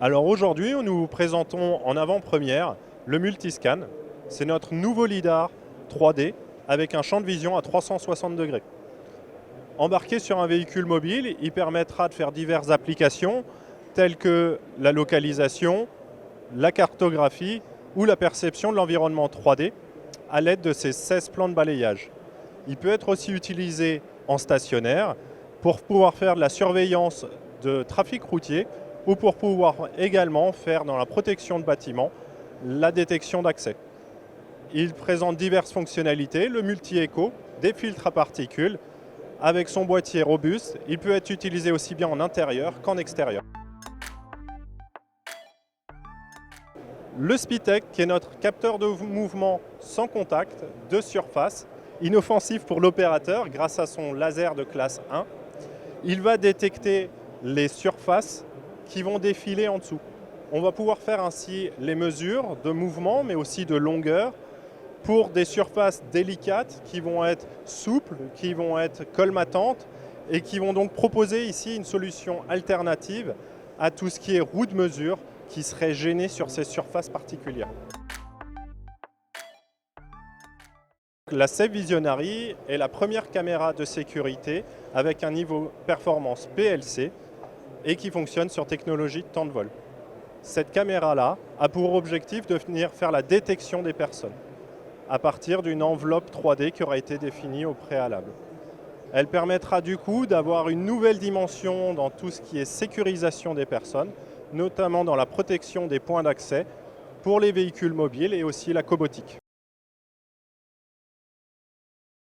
Alors aujourd'hui, nous vous présentons en avant-première le Multiscan. C'est notre nouveau lidar 3D avec un champ de vision à 360 degrés. Embarqué sur un véhicule mobile, il permettra de faire diverses applications telles que la localisation, la cartographie ou la perception de l'environnement 3D à l'aide de ces 16 plans de balayage. Il peut être aussi utilisé en stationnaire pour pouvoir faire de la surveillance de trafic routier ou pour pouvoir également faire dans la protection de bâtiments la détection d'accès. Il présente diverses fonctionnalités, le multi-écho, des filtres à particules. Avec son boîtier robuste, il peut être utilisé aussi bien en intérieur qu'en extérieur. Le Spitec, qui est notre capteur de mouvement sans contact, de surface, inoffensif pour l'opérateur grâce à son laser de classe 1, il va détecter les surfaces qui vont défiler en dessous. On va pouvoir faire ainsi les mesures de mouvement, mais aussi de longueur, pour des surfaces délicates qui vont être souples, qui vont être colmatantes et qui vont donc proposer ici une solution alternative à tout ce qui est roue de mesure qui serait gêné sur ces surfaces particulières. La Safe Visionary est la première caméra de sécurité avec un niveau performance PLC et qui fonctionne sur technologie de temps de vol. Cette caméra-là a pour objectif de venir faire la détection des personnes à partir d'une enveloppe 3D qui aura été définie au préalable. Elle permettra du coup d'avoir une nouvelle dimension dans tout ce qui est sécurisation des personnes, notamment dans la protection des points d'accès pour les véhicules mobiles et aussi la cobotique.